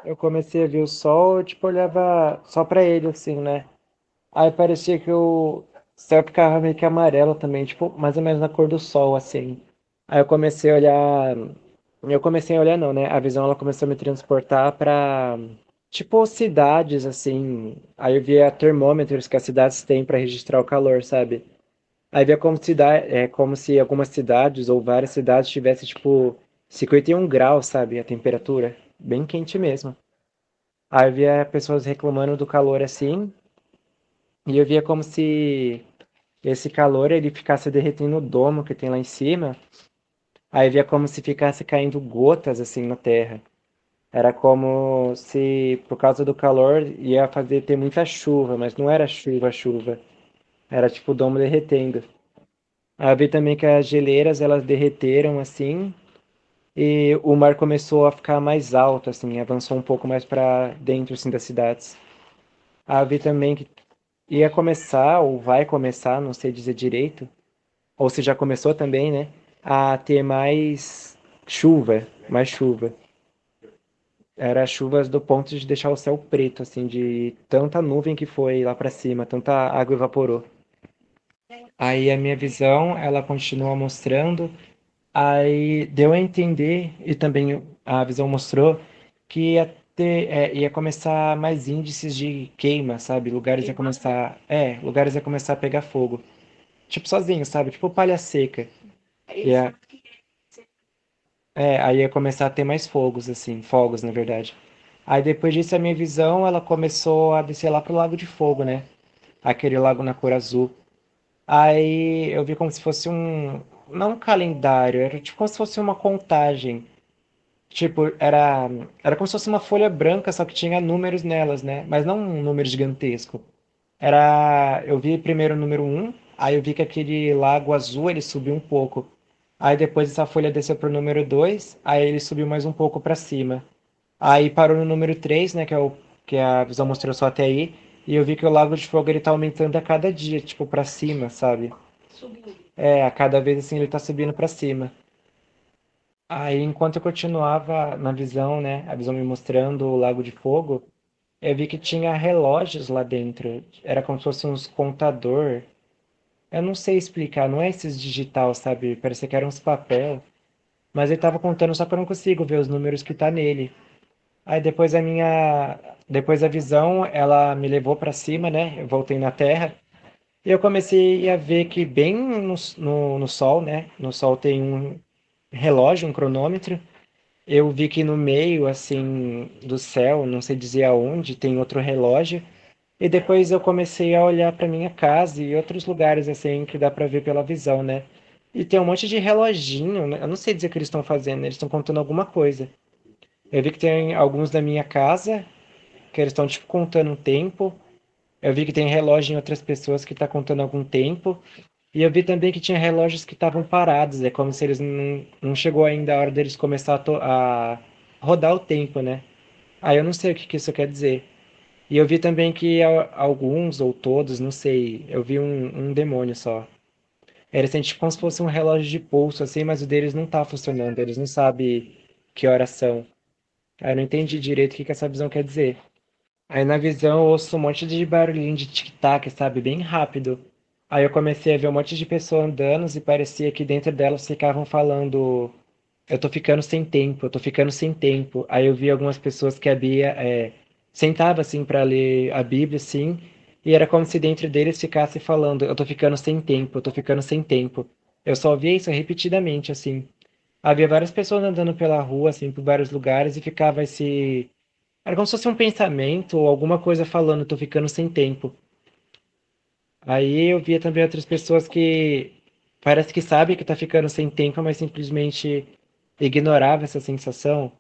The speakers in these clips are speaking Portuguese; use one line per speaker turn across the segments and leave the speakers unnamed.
eu comecei a ver o sol, eu, tipo, olhava só pra ele, assim, né? Aí parecia que o céu ficava meio que amarelo também, tipo, mais ou menos na cor do sol, assim. Aí eu comecei a olhar. Eu comecei a olhar, não, né? A visão ela começou a me transportar pra, tipo, cidades, assim. Aí eu via termômetros que as cidades têm pra registrar o calor, sabe? Aí via como como se algumas cidades ou várias cidades tivesse, tipo, 51 graus, sabe? A temperatura. Bem quente mesmo. Aí eu via pessoas reclamando do calor assim. E eu via como se esse calor ele ficasse derretendo o domo que tem lá em cima. Aí via como se ficasse caindo gotas assim na terra. Era como se por causa do calor ia fazer ter muita chuva, mas não era chuva, chuva. Era tipo o domo derretendo. Aí eu vi também que as geleiras elas derreteram assim e o mar começou a ficar mais alto assim, avançou um pouco mais para dentro assim das cidades. Aí eu vi também que ia começar ou vai começar, não sei dizer direito, ou se já começou também, né, a ter mais chuva, mais chuva. Era chuvas do ponto de deixar o céu preto, assim, de tanta nuvem que foi lá pra cima, tanta água evaporou. Aí a minha visão, ela continua mostrando, aí deu a entender, e também a visão mostrou, que ia começar mais índices de queima, sabe? Lugares ia começar a pegar fogo. Tipo sozinho, sabe? Tipo palha seca. Ia, aí ia começar a ter mais fogos, assim, fogos, na verdade. Aí depois disso a minha visão, ela começou a descer lá pro Lago de Fogo, né? Aquele lago na cor azul. Aí eu vi como se fosse não um calendário, era tipo como se fosse uma contagem. Tipo, era como se fosse uma folha branca, só que tinha números nelas, né? Mas não um número gigantesco. Eu vi primeiro o número um, aí eu vi que aquele lago azul ele subiu um pouco. Aí depois essa folha desceu pro número 2, aí ele subiu mais um pouco para cima. Aí parou no número 3, né, que a visão mostrou só até aí, e eu vi que o Lago de Fogo ele tá aumentando a cada dia, tipo, pra cima, sabe? A cada vez assim ele tá subindo pra cima. Aí enquanto eu continuava na visão, né, a visão me mostrando o Lago de Fogo, eu vi que tinha relógios lá dentro. Era como se fosse uns contador. Eu não sei explicar, não é esses digital, sabe? Parecia que eram uns papel. Mas ele tava contando só que eu não consigo ver os números que tá nele. Aí depois a visão, ela me levou para cima, né? Eu voltei na Terra e eu comecei a ver que bem no Sol, né? No Sol tem um relógio, um cronômetro. Eu vi que no meio, assim, do céu, não sei dizer aonde, tem outro relógio. E depois eu comecei a olhar para minha casa e outros lugares, assim, que dá para ver pela visão, né? E tem um monte de reloginho, né? Eu não sei dizer o que eles estão fazendo, eles estão contando alguma coisa. Eu vi que tem alguns da minha casa, que eles estão tipo contando um tempo. Eu vi que tem relógio em outras pessoas que tá contando algum tempo. E eu vi também que tinha relógios que estavam parados, é como se eles não chegou ainda a hora deles começar a rodar o tempo, né? Aí eu não sei o que isso quer dizer. E eu vi também que alguns ou todos, não sei, eu vi um demônio só. Era assim, tipo como se fosse um relógio de pulso, assim, mas o deles não tá funcionando, eles não sabem que horas são. Aí eu não entendi direito o que essa visão quer dizer. Aí na visão eu ouço um monte de barulhinho de tic-tac, sabe? Bem rápido. Aí eu comecei a ver um monte de pessoas andando e parecia que dentro delas ficavam falando: Eu tô ficando sem tempo, eu tô ficando sem tempo. Aí eu vi algumas pessoas que a Bia sentava assim para ler a Bíblia, assim, e era como se dentro deles ficasse falando: Eu tô ficando sem tempo, eu tô ficando sem tempo. Eu só via isso repetidamente, assim. Havia várias pessoas andando pela rua, assim, por vários lugares e ficava esse era como se fosse um pensamento ou alguma coisa falando, tô ficando sem tempo. Aí eu via também outras pessoas que parece que sabem que tá ficando sem tempo, mas simplesmente ignorava essa sensação.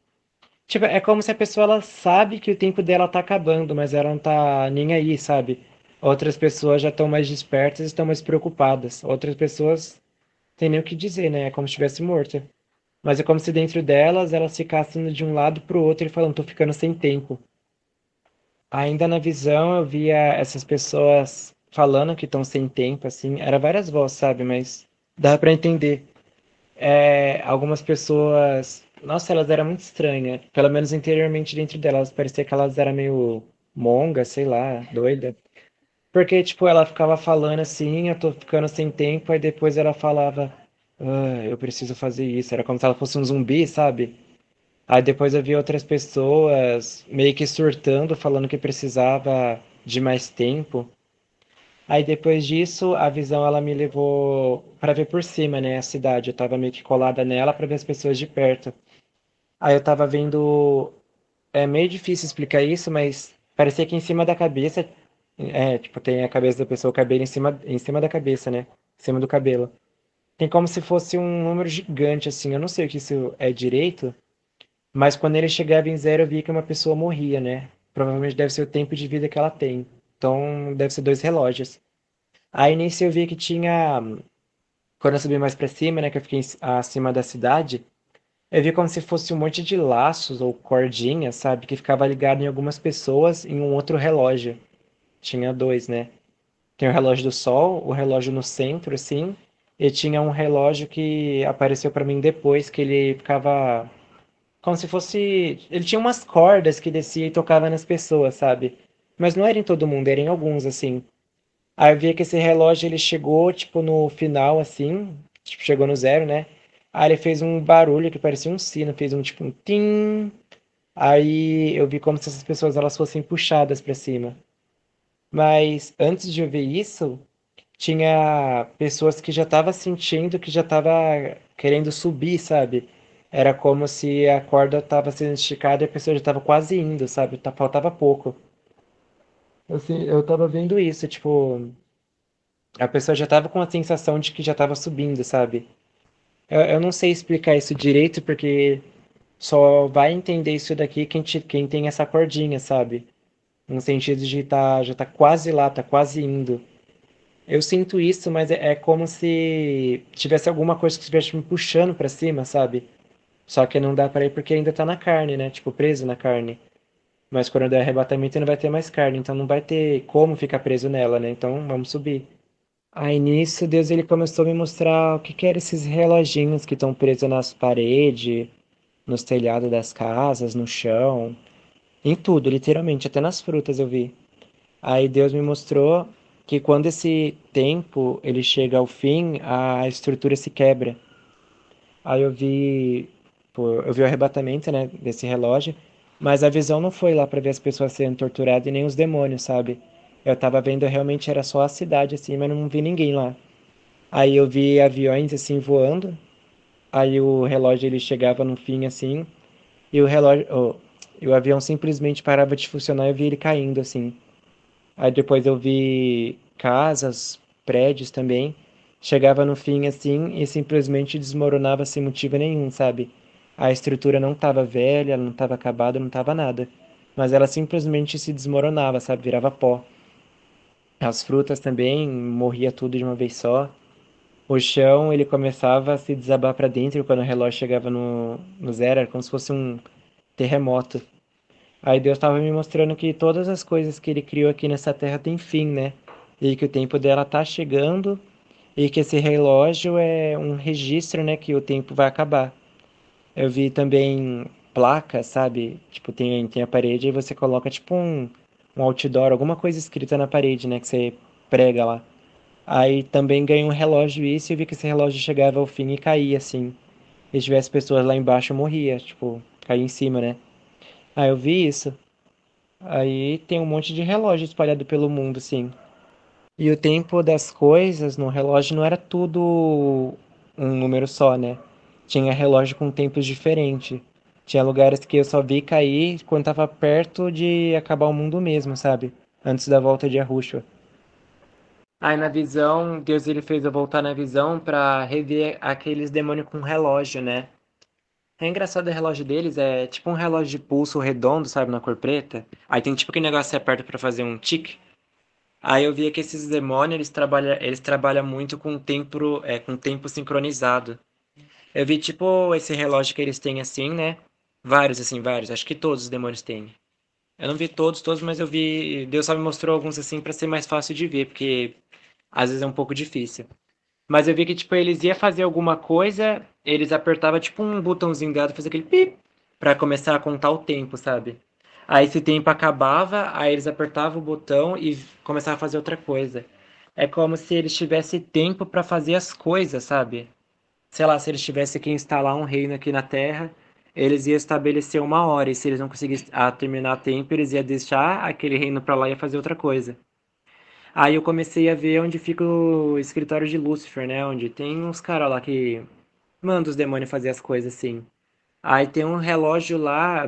Tipo, é como se a pessoa ela sabe que o tempo dela tá acabando, mas ela não tá nem aí, sabe? Outras pessoas já estão mais despertas e estão mais preocupadas. Outras pessoas têm nem o que dizer, né? É como se estivesse morta. Mas é como se dentro delas elas ficassem de um lado pro outro e falando, tô ficando sem tempo. Ainda na visão eu via essas pessoas falando que estão sem tempo, assim, era várias vozes, sabe? Mas dava pra entender. Algumas pessoas. Nossa, elas eram muito estranhas. Pelo menos interiormente dentro delas. Parecia que elas eram meio monga, sei lá, doida. Porque, tipo, ela ficava falando assim, eu tô ficando sem tempo, aí depois ela falava, ah, eu preciso fazer isso. Era como se ela fosse um zumbi, sabe? Aí depois eu vi outras pessoas meio que surtando, falando que precisava de mais tempo. Aí depois disso, a visão ela me levou para ver por cima, né, a cidade. Eu tava meio que colada nela para ver as pessoas de perto. Aí eu tava vendo, é meio difícil explicar isso, mas parecia que em cima da cabeça, tipo, tem a cabeça da pessoa, o cabelo em cima da cabeça, né? Em cima do cabelo. Tem como se fosse um número gigante, assim. Eu não sei o que isso é direito, mas quando ele chegava em zero, eu vi que uma pessoa morria, né? Provavelmente deve ser o tempo de vida que ela tem. Então, deve ser dois relógios. Aí nisso eu vi que tinha. Quando eu subi mais pra cima, né? Que eu fiquei acima da cidade, eu vi como se fosse um monte de laços ou cordinhas, sabe? Que ficava ligado em algumas pessoas em um outro relógio. Tinha dois, né? Tem o relógio do sol, o relógio no centro, assim. E tinha um relógio que apareceu pra mim depois, que ele ficava como se fosse. Ele tinha umas cordas que descia e tocava nas pessoas, sabe? Mas não era em todo mundo, era em alguns, assim. Aí eu via que esse relógio ele chegou, tipo, no final, assim. Tipo, chegou no zero, né? Aí ele fez um barulho que parecia um sino, fez um tipo um tim. Aí eu vi como se essas pessoas elas fossem puxadas pra cima. Mas antes de eu ver isso, tinha pessoas que já estavam sentindo que já estava querendo subir, sabe? Era como se a corda estava sendo esticada e a pessoa já estava quase indo, sabe? Faltava pouco. Assim, eu tava vendo isso, tipo, a pessoa já tava com a sensação de que já tava subindo, sabe? Eu não sei explicar isso direito porque só vai entender isso daqui quem tem essa cordinha, sabe? No sentido de já tá quase lá, tá quase indo. Eu sinto isso, mas é como se tivesse alguma coisa que estivesse me puxando pra cima, sabe? Só que não dá pra ir porque ainda tá na carne, né? Tipo, preso na carne. Mas quando der arrebatamento não vai ter mais carne, então não vai ter como ficar preso nela, né? Então vamos subir. Aí nisso, Deus ele começou a me mostrar o que que eram esses reloginhos que estão presos nas paredes, nos telhados das casas, no chão, em tudo, literalmente, até nas frutas eu vi. Aí Deus me mostrou que quando esse tempo ele chega ao fim, a estrutura se quebra. Aí eu vi o arrebatamento, né, desse relógio, mas a visão não foi lá para ver as pessoas sendo torturadas e nem os demônios, sabe? Eu tava vendo realmente era só a cidade assim, mas não vi ninguém lá. Aí eu vi aviões assim voando. Aí o relógio ele chegava no fim assim, e e o avião simplesmente parava de funcionar e eu vi ele caindo assim. Aí depois eu vi casas, prédios também. Chegava no fim assim e simplesmente desmoronava sem motivo nenhum, sabe? A estrutura não estava velha, ela não estava acabada, não estava nada. Mas ela simplesmente se desmoronava, sabe? Virava pó. As frutas também, morria tudo de uma vez só. O chão, ele começava a se desabar para dentro quando o relógio chegava no zero, era como se fosse um terremoto. Aí Deus estava me mostrando que todas as coisas que ele criou aqui nessa terra têm fim, né? E que o tempo dela tá chegando e que esse relógio é um registro, né, que o tempo vai acabar. Eu vi também placas, sabe? Tipo, tem a parede e você coloca tipo um outdoor, alguma coisa escrita na parede, né, que você prega lá. Aí também ganhei um relógio isso e vi que esse relógio chegava ao fim e caía assim. E se tivesse pessoas lá embaixo, eu morria, tipo, caía em cima, né? Aí eu vi isso. Aí tem um monte de relógio espalhado pelo mundo, assim. E o tempo das coisas no relógio não era tudo um número só, né? Tinha relógio com tempos diferentes. Tinha lugares que eu só vi cair quando tava perto de acabar o mundo mesmo, sabe? Antes da volta de Yahushua. Aí na visão, Deus ele fez eu voltar na visão pra rever aqueles demônios com relógio, né? É engraçado o relógio deles, é tipo um relógio de pulso redondo, sabe, na cor preta. Aí tem tipo aquele negócio que você aperta pra fazer um tique. Aí eu via que esses demônios, eles trabalham muito com tempo sincronizado. Eu vi tipo esse relógio que eles têm assim, né? Vários assim, vários. Acho que todos os demônios têm. Eu não vi todos, mas eu vi. Deus só me mostrou alguns assim pra ser mais fácil de ver, porque às vezes é um pouco difícil. Mas eu vi que, tipo, eles iam fazer alguma coisa, eles apertavam, tipo, um botãozinho dado, fazia aquele pip, pra começar a contar o tempo, sabe? Aí esse tempo acabava, aí eles apertavam o botão e começavam a fazer outra coisa. É como se eles tivessem tempo pra fazer as coisas, sabe? Sei lá, se eles tivessem que instalar um reino aqui na Terra, eles iam estabelecer uma hora, e se eles não conseguissem terminar a tempo, eles iam deixar aquele reino pra lá e ia fazer outra coisa. Aí eu comecei a ver onde fica o escritório de Lúcifer, né? Onde tem uns caras lá que mandam os demônios fazer as coisas assim. Aí tem um relógio lá,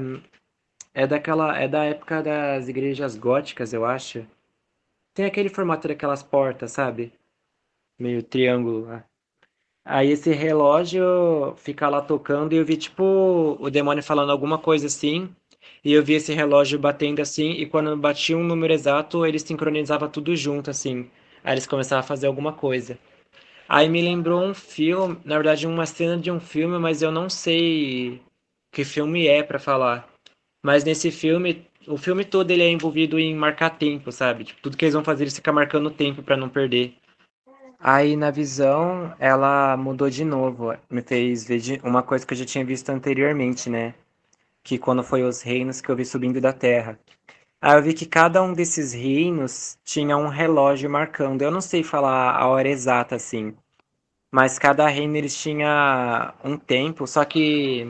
é da época das igrejas góticas, eu acho. Tem aquele formato daquelas portas, sabe? Meio triângulo lá. Aí esse relógio fica lá tocando e eu vi tipo o demônio falando alguma coisa assim. E eu vi esse relógio batendo assim, e quando batia um número exato, ele sincronizava tudo junto, assim. Aí eles começavam a fazer alguma coisa. Aí me lembrou um filme, na verdade, uma cena de um filme, mas eu não sei que filme é pra falar. Mas nesse filme, o filme todo ele é envolvido em marcar tempo, sabe? Tipo, tudo que eles vão fazer, eles ficam marcando tempo pra não perder. Aí na visão, ela mudou de novo. Me fez ver uma coisa que eu já tinha visto anteriormente, né? Que quando foi os reinos que eu vi subindo da terra. Aí eu vi que cada um desses reinos tinha um relógio marcando. Eu não sei falar a hora exata assim, mas cada reino eles tinha um tempo, só que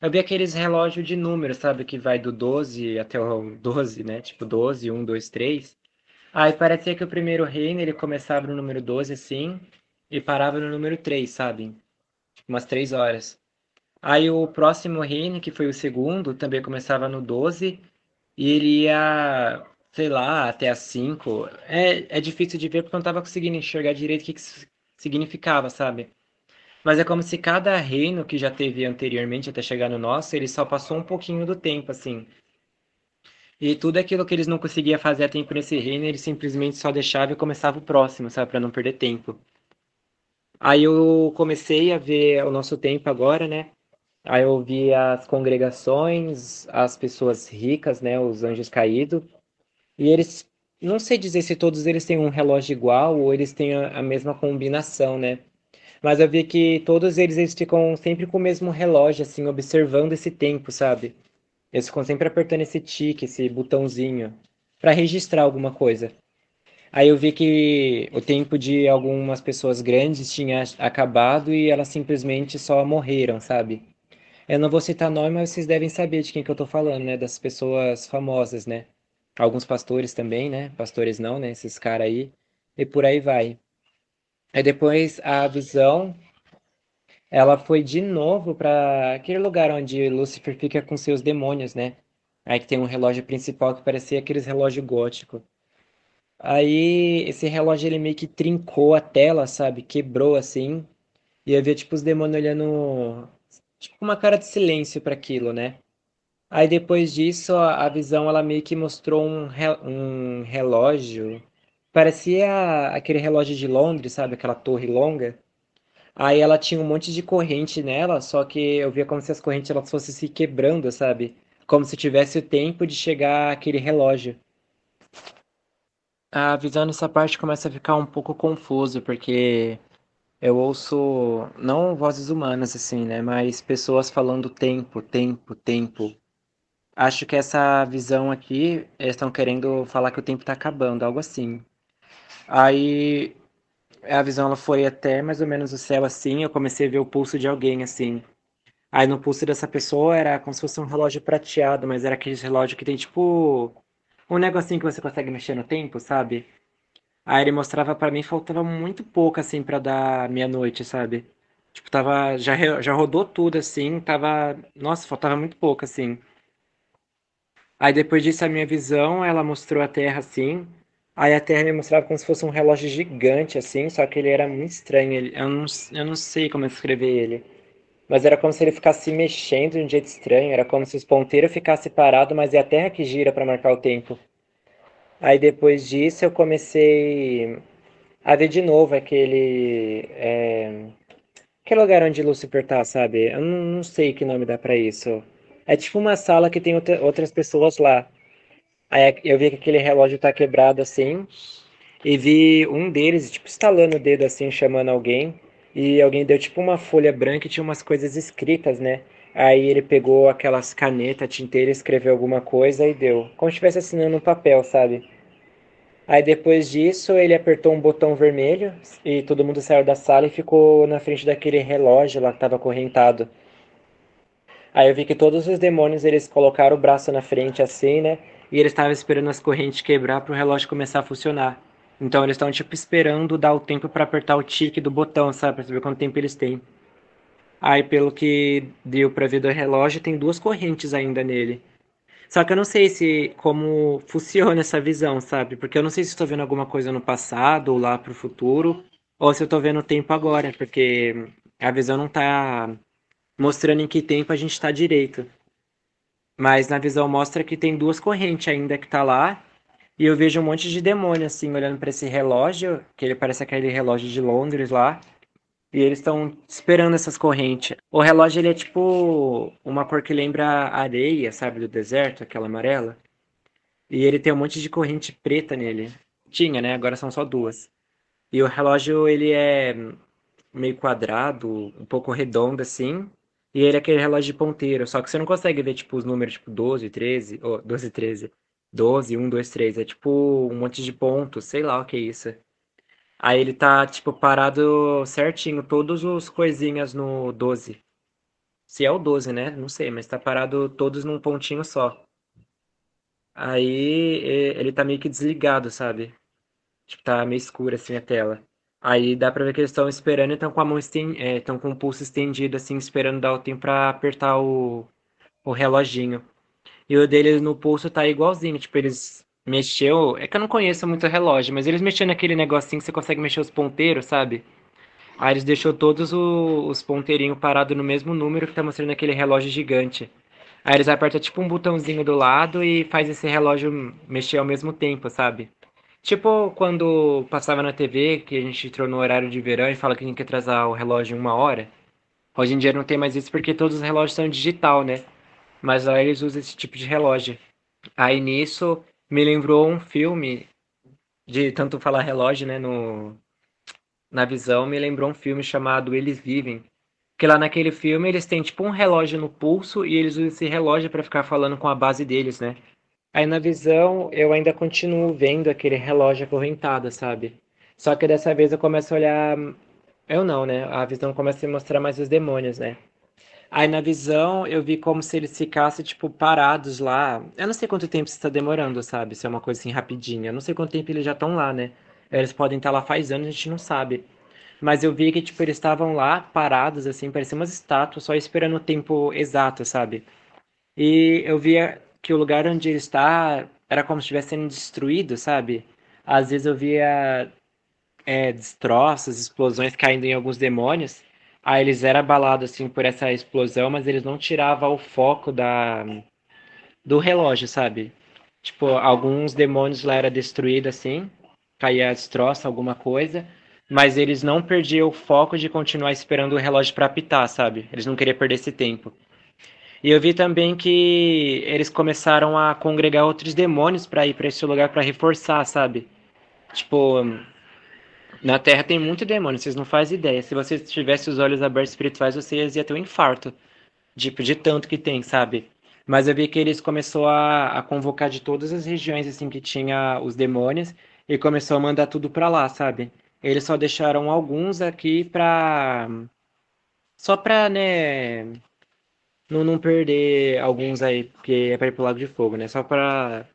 eu vi aqueles relógios de números, sabe, que vai do 12 até o 12, né? Tipo 12, 1, 2, 3. Aí parecia que o primeiro reino ele começava no número 12 assim e parava no número 3, sabe? Tipo, umas 3 horas. Aí o próximo reino, que foi o segundo, também começava no 12 e ele ia, sei lá, até as 5. É difícil de ver porque eu não tava conseguindo enxergar direito o que isso significava, sabe? Mas é como se cada reino que já teve anteriormente até chegar no nosso, ele só passou um pouquinho do tempo, assim. E tudo aquilo que eles não conseguiam fazer a tempo nesse reino, eles simplesmente só deixavam e começava o próximo, sabe? Pra não perder tempo. Aí eu comecei a ver o nosso tempo agora, né? Aí eu vi as congregações, as pessoas ricas, né? Os anjos caídos. E eles, não sei dizer se todos eles têm um relógio igual ou eles têm a mesma combinação, né? Mas eu vi que todos eles ficam sempre com o mesmo relógio, assim, observando esse tempo, sabe? Eles ficam sempre apertando esse tique, esse botãozinho, para registrar alguma coisa. Aí eu vi que o tempo de algumas pessoas grandes tinha acabado e elas simplesmente só morreram, sabe? Eu não vou citar nome, mas vocês devem saber de quem que eu tô falando, né? Das pessoas famosas, né? Alguns pastores também, né? Pastores não, né? Esses caras aí. E por aí vai. Aí depois a visão, ela foi de novo para aquele lugar onde Lúcifer fica com seus demônios, né? Aí que tem um relógio principal que parecia aqueles relógio gótico. Aí esse relógio ele meio que trincou a tela, sabe? Quebrou assim. E eu via tipo os demônios olhando tipo com uma cara de silêncio para aquilo, né? Aí depois disso a visão ela meio que mostrou um relógio. Parecia aquele relógio de Londres, sabe? Aquela torre longa. Aí ela tinha um monte de corrente nela, só que eu via como se as correntes elas fossem se quebrando, sabe? Como se tivesse o tempo de chegar aquele relógio. A visão nessa parte começa a ficar um pouco confuso, porque eu ouço não vozes humanas assim, né, mas pessoas falando tempo, tempo, tempo. Acho que essa visão aqui, eles estão querendo falar que o tempo tá acabando, algo assim. Aí a visão ela foi até mais ou menos o céu assim, eu comecei a ver o pulso de alguém assim. Aí no pulso dessa pessoa era como se fosse um relógio prateado, mas era aquele relógio que tem tipo um negocinho que você consegue mexer no tempo, sabe? Aí ele mostrava pra mim, faltava muito pouco, assim, pra dar meia-noite, sabe? Tipo, tava, já rodou tudo, assim, tava, nossa, faltava muito pouco, assim. Aí depois disso, a minha visão, ela mostrou a Terra, assim, aí a Terra me mostrava como se fosse um relógio gigante, assim, só que ele era muito estranho, eu não sei como descrever ele. Mas era como se ele ficasse mexendo de um jeito estranho, era como se os ponteiros ficassem parados, mas é a Terra que gira pra marcar o tempo. Aí depois disso eu comecei a ver de novo aquele lugar onde Lucifer tá, sabe? Eu não sei que nome dá pra isso. É tipo uma sala que tem outras pessoas lá. Aí eu vi que aquele relógio tá quebrado assim. e vi um deles, tipo, estalando o dedo assim, chamando alguém, e alguém deu tipo uma folha branca e tinha umas coisas escritas, né? Aí ele pegou aquelas canetas, tinteira, escreveu alguma coisa e deu. Como se estivesse assinando um papel, sabe? Aí depois disso ele apertou um botão vermelho e todo mundo saiu da sala e ficou na frente daquele relógio lá que estava acorrentado. Aí eu vi que todos os demônios eles colocaram o braço na frente assim, né? E eles estavam esperando as correntes quebrar para o relógio começar a funcionar. Então eles estão tipo esperando dar o tempo para apertar o tique do botão, sabe? Para saber quanto tempo eles têm. Aí pelo que deu para ver do relógio, tem duas correntes ainda nele. Só que eu não sei se como funciona essa visão, sabe? Porque eu não sei se estou vendo alguma coisa no passado ou lá pro futuro, ou se eu estou vendo o tempo agora, porque a visão não tá mostrando em que tempo a gente está direito. Mas na visão mostra que tem duas correntes ainda que tá lá. E eu vejo um monte de demônio, assim, olhando para esse relógio, que ele parece aquele relógio de Londres lá. E eles estão esperando essas correntes. O relógio, ele é tipo uma cor que lembra areia, sabe, do deserto, aquela amarela. E ele tem um monte de corrente preta nele. Tinha, né? Agora são só duas. E o relógio, ele é meio quadrado, um pouco redondo assim. E ele é aquele relógio de ponteiro, só que você não consegue ver tipo os números tipo 12, 13, ou 12, 13, 12, 1, 2, 3, é tipo um monte de pontos, sei lá o que é isso. Aí ele tá tipo parado certinho, todos os coisinhas no 12. Se é o 12, né? Não sei, mas tá parado todos num pontinho só. Aí ele tá meio que desligado, sabe? Tipo, tá meio escura assim a tela. Aí dá pra ver que eles estão esperando e estão com a mão estão com o pulso estendido, assim, esperando dar o tempo pra apertar o reloginho. E o deles no pulso tá igualzinho, tipo, eles mexeu. É que eu não conheço muito o relógio, mas eles mexendo naquele negocinho que você consegue mexer os ponteiros, sabe? Aí eles deixou todos os ponteirinhos parados no mesmo número que tá mostrando aquele relógio gigante. Aí eles apertam tipo um botãozinho do lado e faz esse relógio mexer ao mesmo tempo, sabe? Tipo quando passava na TV, que a gente entrou no horário de verão e fala que tem que atrasar o relógio em 1 hora. Hoje em dia não tem mais isso porque todos os relógios são digital, né? Mas lá eles usam esse tipo de relógio. Aí nisso me lembrou um filme, de tanto falar relógio, né, na visão, me lembrou um filme chamado Eles Vivem. Que lá naquele filme eles têm tipo um relógio no pulso e eles usam esse relógio para ficar falando com a base deles, né? Aí na visão eu ainda continuo vendo aquele relógio acorrentado, sabe? Só que dessa vez eu começo a olhar. Eu não, né? A visão começa a mostrar mais os demônios, né? Aí na visão eu vi como se eles ficassem, tipo, parados lá. Eu não sei quanto tempo isso está demorando, sabe? Se é uma coisa assim rapidinha. Eu não sei quanto tempo eles já estão lá, né? Eles podem estar lá faz anos, a gente não sabe. Mas eu vi que, tipo, eles estavam lá parados, assim, pareciam umas estátuas, só esperando o tempo exato, sabe? E eu via que o lugar onde ele está era como se estivesse sendo destruído, sabe? Às vezes eu via destroços, explosões caindo em alguns demônios. Aí eles eram abalados assim por essa explosão, mas eles não tiravam o foco do relógio, sabe? Tipo, alguns demônios lá era destruído assim, caía destroça alguma coisa, mas eles não perdiam o foco de continuar esperando o relógio para apitar, sabe? Eles não queriam perder esse tempo. E eu vi também que eles começaram a congregar outros demônios para ir para esse lugar para reforçar, sabe? Tipo, na Terra tem muito demônio, vocês não fazem ideia. Se você tivesse os olhos abertos espirituais, você ia ter um infarto, tipo, de tanto que tem, sabe? Mas eu vi que eles começou a convocar de todas as regiões assim que tinha os demônios e começou a mandar tudo pra lá, sabe? Eles só deixaram alguns aqui pra só pra, né, não perder alguns aí, porque é pra ir pro Lago de Fogo, né? Só pra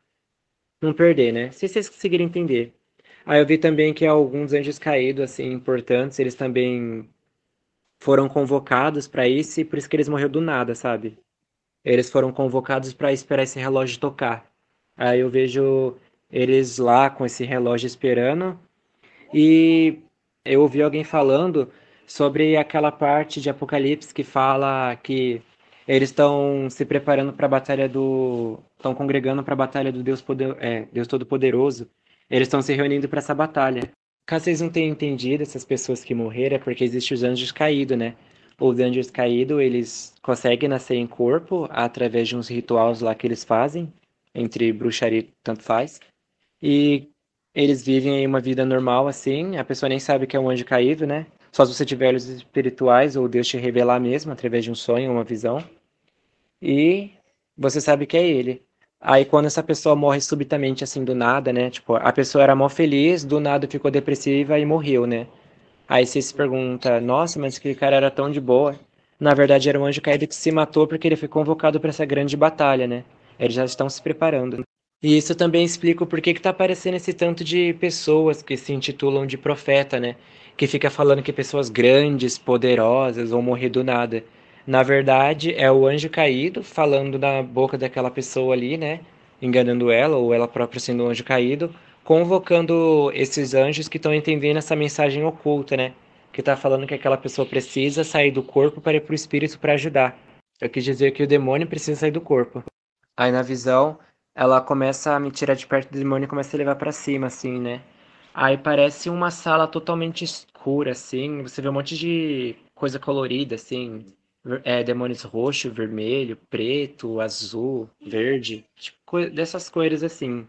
não perder, né? Se vocês conseguirem entender. Aí eu vi também que alguns anjos caídos, assim, importantes, eles também foram convocados pra isso e por isso que eles morreram do nada, sabe? Eles foram convocados pra esperar esse relógio tocar. Aí eu vejo eles lá com esse relógio esperando e eu ouvi alguém falando sobre aquela parte de Apocalipse que fala que eles estão se preparando para a batalha do. Estão congregando para a batalha do Deus Todo-Poderoso. Eles estão se reunindo para essa batalha. Caso vocês não tenham entendido, essas pessoas que morreram é porque existem os anjos caídos, né? Os anjos caídos, eles conseguem nascer em corpo através de uns rituais lá que eles fazem, entre bruxaria e tanto faz. E Eles vivem aí uma vida normal, assim, a pessoa nem sabe que é um anjo caído, né? Só se você tiver olhos espirituais ou Deus te revelar mesmo, através de um sonho ou uma visão. E você sabe que é ele. Aí quando essa pessoa morre subitamente, assim, do nada, né? Tipo, a pessoa era mó feliz, do nada ficou depressiva e morreu, né? Aí você se pergunta, nossa, mas aquele cara era tão de boa. Na verdade, era um anjo caído que se matou porque ele foi convocado para essa grande batalha, né? Eles já estão se preparando. E isso também explica o porquê que tá aparecendo esse tanto de pessoas que se intitulam de profeta, né? Que fica falando que pessoas grandes, poderosas vão morrer do nada. Na verdade, é o anjo caído falando na boca daquela pessoa ali, né? Enganando ela, ou ela própria sendo um anjo caído, convocando esses anjos que estão entendendo essa mensagem oculta, né? Que tá falando que aquela pessoa precisa sair do corpo para ir pro espírito para ajudar. Eu quis dizer que o demônio precisa sair do corpo. Aí na visão, ela começa a me tirar de perto do demônio e começa a levar pra cima, assim, né? Aí parece uma sala totalmente escura, assim. Você vê um monte de coisa colorida, assim. Demônios roxo, vermelho, preto, azul, verde. Tipo, dessas cores, assim.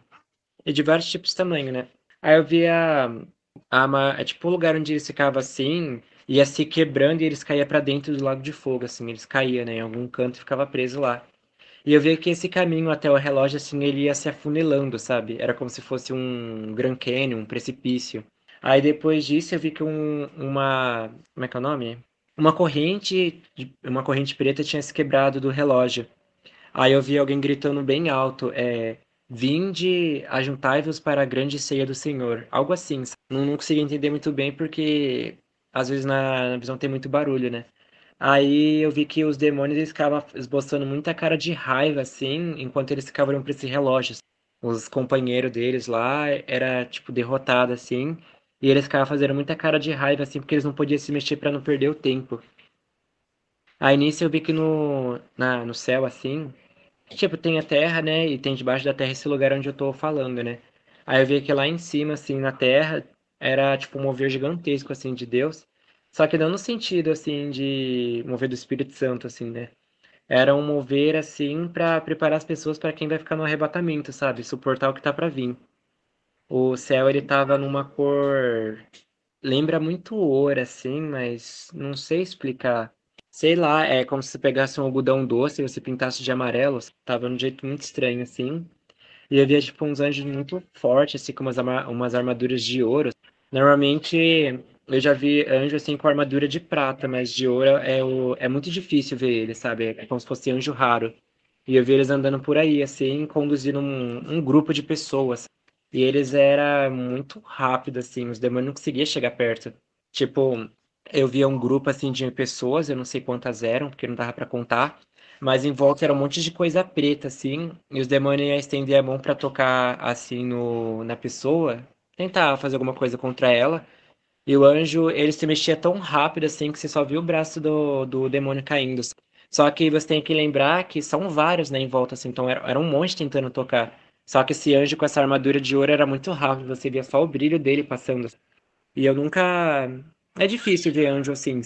E de vários tipos de tamanho, né? Aí eu vi é tipo um lugar onde eles ficavam assim, ia se quebrando e eles caíam pra dentro do lago de fogo, assim. Eles caíam, né? Em algum canto e ficava preso lá. E eu vi que esse caminho até o relógio, assim, ele ia se afunilando, sabe? Era como se fosse um Grand Canyon, um precipício. Aí depois disso eu vi que como é que é o nome? Uma corrente preta tinha se quebrado do relógio. Aí eu vi alguém gritando bem alto, Vinde, ajuntai-vos para a grande ceia do Senhor. Algo assim. Não consegui entender muito bem porque às vezes na visão tem muito barulho, né? Aí eu vi que os demônios eles ficavam esboçando muita cara de raiva, assim, enquanto eles ficavam olhando pra esse relógio. Os companheiros deles lá era, tipo, derrotado, assim, e eles ficavam fazendo muita cara de raiva, assim, porque eles não podiam se mexer pra não perder o tempo. Aí nisso eu vi que no céu, assim, tipo, tem a terra, né, e tem debaixo da terra esse lugar onde eu tô falando, né. Aí eu vi que lá em cima, assim, na terra, era, tipo, um mover gigantesco, assim, de Deus, só que não no sentido, assim, de mover do Espírito Santo, assim, né. Era um mover, assim, pra preparar as pessoas pra quem vai ficar no arrebatamento, sabe, suportar o que tá pra vir. O céu, ele tava numa cor... Lembra muito ouro, assim, mas não sei explicar. Sei lá, é como se você pegasse um algodão doce e você pintasse de amarelo. Tava de um jeito muito estranho, assim. E eu via, tipo, uns anjos muito fortes, assim, com umas armaduras de ouro. Normalmente, eu já vi anjo, assim, com armadura de prata, mas de ouro é muito difícil ver eles, sabe? É como se fosse anjo raro. E eu vi eles andando por aí, assim, conduzindo um grupo de pessoas. E eles era muito rápido, assim, os demônios não conseguiam chegar perto. Tipo, eu via um grupo, assim, de pessoas, eu não sei quantas eram, porque não dava pra contar. Mas em volta era um monte de coisa preta, assim, e os demônios iam estender a mão pra tocar, assim, na pessoa, tentar fazer alguma coisa contra ela. E o anjo, ele se mexia tão rápido, assim, que você só viu o braço do demônio caindo. Só que você tem que lembrar que são vários, né, em volta, assim, então era um monte tentando tocar. Só que esse anjo com essa armadura de ouro era muito rápido, você via só o brilho dele passando. E eu nunca. É difícil ver anjo assim.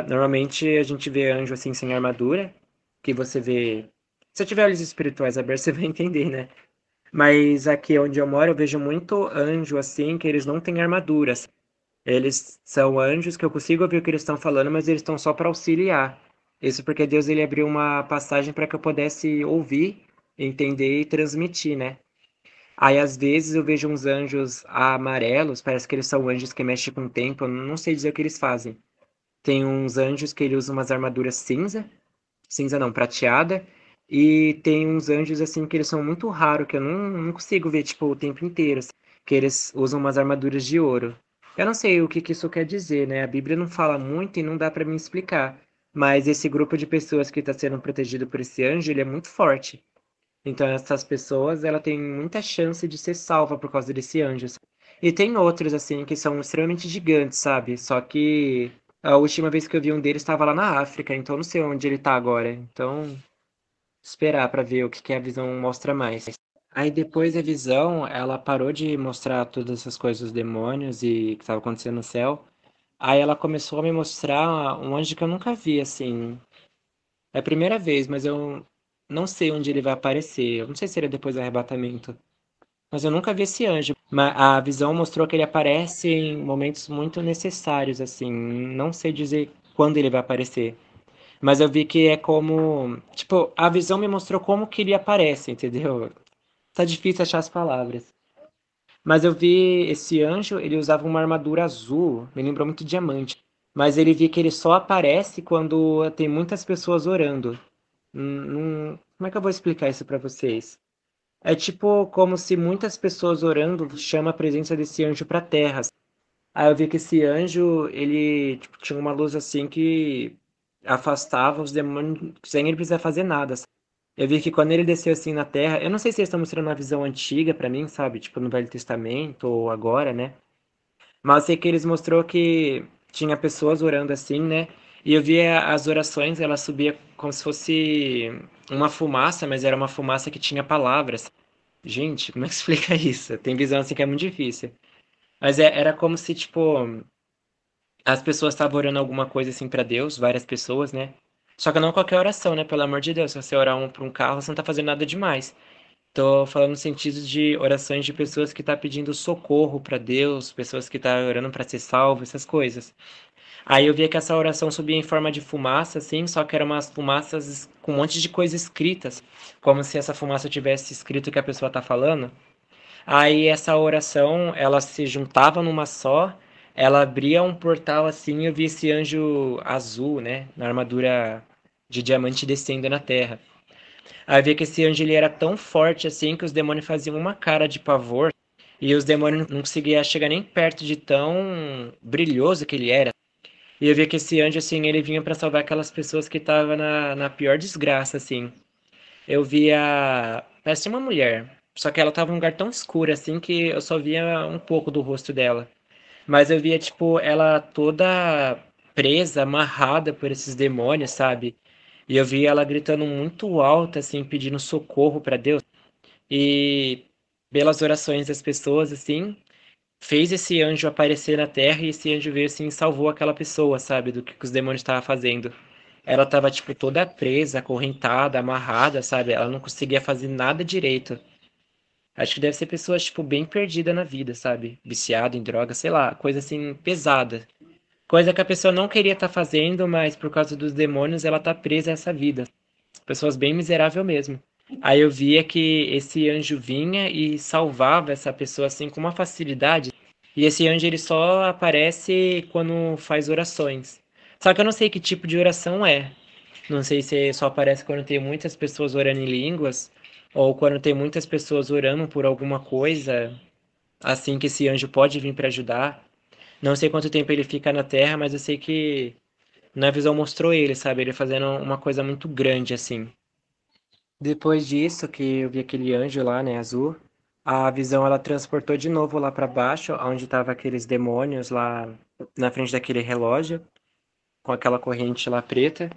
Normalmente a gente vê anjo assim sem armadura, que você vê. Se eu tiver olhos espirituais abertos, você vai entender, né? Mas aqui onde eu moro, eu vejo muito anjo assim, que eles não têm armaduras. Eles são anjos que eu consigo ouvir o que eles estão falando, mas eles estão só para auxiliar. Isso porque Deus ele abriu uma passagem para que eu pudesse ouvir, entender e transmitir, né? Aí às vezes eu vejo uns anjos amarelos, parece que eles são anjos que mexem com o tempo, eu não sei dizer o que eles fazem. Tem uns anjos que eles usam umas armaduras cinza, cinza não, prateada, e tem uns anjos assim que eles são muito raros, que eu não consigo ver tipo o tempo inteiro, assim, que eles usam umas armaduras de ouro. Eu não sei o que que isso quer dizer, né? A Bíblia não fala muito e não dá para me explicar, mas esse grupo de pessoas que está sendo protegido por esse anjo, ele é muito forte. Então essas pessoas, ela tem muita chance de ser salva por causa desse anjo. E tem outros, assim, que são extremamente gigantes, sabe? Só que a última vez que eu vi um deles estava lá na África, então eu não sei onde ele tá agora. Então, esperar pra ver o que que a visão mostra mais. Aí depois a visão, ela parou de mostrar todas essas coisas dos demônios e que estava acontecendo no céu. Aí ela começou a me mostrar um anjo que eu nunca vi, assim. É a primeira vez, mas eu não sei onde ele vai aparecer. Eu não sei se ele é depois do arrebatamento. Mas eu nunca vi esse anjo. Mas a visão mostrou que ele aparece em momentos muito necessários, assim. Não sei dizer quando ele vai aparecer. Mas eu vi que é como. Tipo, a visão me mostrou como que ele aparece, entendeu? Tá difícil achar as palavras. Mas eu vi esse anjo, ele usava uma armadura azul, me lembrou muito diamante. Mas ele vi que ele só aparece quando tem muitas pessoas orando. Como é que eu vou explicar isso pra vocês? É tipo como se muitas pessoas orando chama a presença desse anjo pra terra. Aí eu vi que esse anjo, ele tipo, tinha uma luz assim que afastava os demônios sem ele precisar fazer nada. Eu vi que quando ele desceu assim na Terra, eu não sei se eles estão mostrando uma visão antiga pra mim, sabe? Tipo no Velho Testamento ou agora, né? Mas eu sei que eles mostrou que tinha pessoas orando assim, né? E eu via as orações, ela subia como se fosse uma fumaça, mas era uma fumaça que tinha palavras. Gente, como é que explica isso? Tem visão assim que é muito difícil. Mas era como se, tipo, as pessoas estavam orando alguma coisa assim pra Deus, várias pessoas, né? Só que não qualquer oração, né? Pelo amor de Deus, se você orar pra um carro, você não tá fazendo nada demais. Tô falando no sentido de orações de pessoas que tá pedindo socorro pra Deus, pessoas que tá orando pra ser salvo, essas coisas. Aí eu via que essa oração subia em forma de fumaça, assim, só que eram umas fumaças com um monte de coisa escritas, como se essa fumaça tivesse escrito o que a pessoa tá falando. Aí essa oração, ela se juntava numa só, ela abria um portal assim, e eu vi esse anjo azul, né, na armadura de diamante descendo na terra. Aí eu vi que esse anjo ele era tão forte assim que os demônios faziam uma cara de pavor e os demônios não conseguiam chegar nem perto de tão brilhoso que ele era. E eu vi que esse anjo assim, ele vinha para salvar aquelas pessoas que estavam na pior desgraça assim. Eu via. Parecia uma mulher. Só que ela tava num lugar tão escuro assim que eu só via um pouco do rosto dela. Mas eu via, tipo, ela toda presa, amarrada por esses demônios, sabe? E eu via ela gritando muito alto, assim, pedindo socorro pra Deus. E pelas orações das pessoas, assim, fez esse anjo aparecer na Terra e esse anjo veio, assim, e salvou aquela pessoa, sabe? Do que os demônios estavam fazendo. Ela tava, tipo, toda presa, acorrentada, amarrada, sabe? Ela não conseguia fazer nada direito. Acho que deve ser pessoas, tipo, bem perdida na vida, sabe? Viciada em droga, sei lá, coisa assim, pesada. Coisa que a pessoa não queria estar fazendo, mas por causa dos demônios ela tá presa a essa vida. Pessoas bem miserável mesmo. Aí eu via que esse anjo vinha e salvava essa pessoa assim com uma facilidade. E esse anjo ele só aparece quando faz orações. Só que eu não sei que tipo de oração é. Não sei se só aparece quando tem muitas pessoas orando em línguas, ou quando tem muitas pessoas orando por alguma coisa, assim que esse anjo pode vir para ajudar. Não sei quanto tempo ele fica na Terra, mas eu sei que na visão mostrou ele, sabe? Ele fazendo uma coisa muito grande, assim. Depois disso, que eu vi aquele anjo lá, né, azul, a visão ela transportou de novo lá para baixo, onde tava aqueles demônios lá na frente daquele relógio, com aquela corrente lá preta.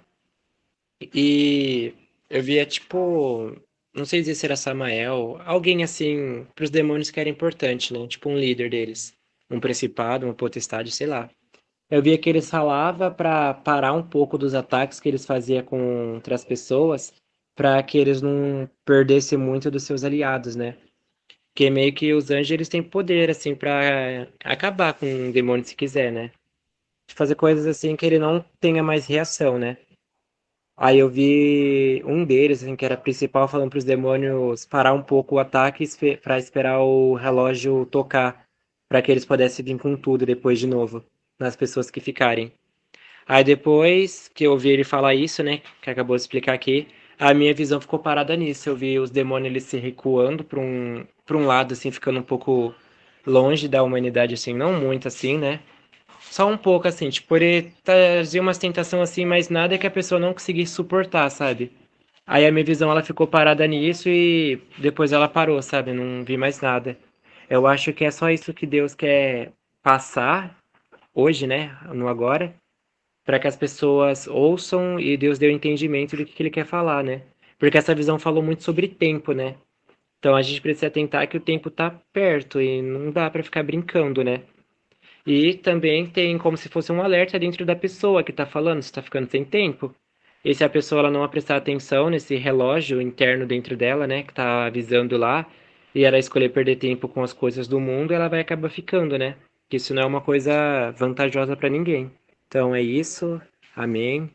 E eu via, tipo, não sei dizer se era Samael, alguém assim, pros demônios que era importante, né? Tipo um líder deles. Um principado, uma potestade, sei lá. Eu via que eles falavam para parar um pouco dos ataques que eles faziam contra as pessoas, para que eles não perdessem muito dos seus aliados, né? Porque meio que os anjos eles têm poder assim para acabar com um demônio se quiser, né? De fazer coisas assim que ele não tenha mais reação, né? Aí eu vi um deles, assim, que era principal, falando para os demônios parar um pouco o ataque para esperar o relógio tocar, para que eles pudessem vir com tudo depois de novo, nas pessoas que ficarem. Aí depois que eu ouvi ele falar isso, né, que acabou de explicar aqui, a minha visão ficou parada nisso. Eu vi os demônios eles se recuando para um lado, assim, ficando um pouco longe da humanidade, assim, não muito assim, né? Só um pouco assim, tipo, ele trazia umas tentação assim, mas nada que a pessoa não conseguisse suportar, sabe? Aí a minha visão ela ficou parada nisso e depois ela parou, sabe? Não vi mais nada. Eu acho que é só isso que Deus quer passar hoje, né? No agora, para que as pessoas ouçam e Deus dê o entendimento do que ele quer falar, né? Porque essa visão falou muito sobre tempo, né? Então a gente precisa atentar que o tempo tá perto e não dá para ficar brincando, né? E também tem como se fosse um alerta dentro da pessoa que está falando, se está ficando sem tempo. E se a pessoa ela não prestar atenção nesse relógio interno dentro dela, né, que está avisando lá, e ela escolher perder tempo com as coisas do mundo, ela vai acabar ficando, né? Que isso não é uma coisa vantajosa para ninguém. Então é isso. Amém.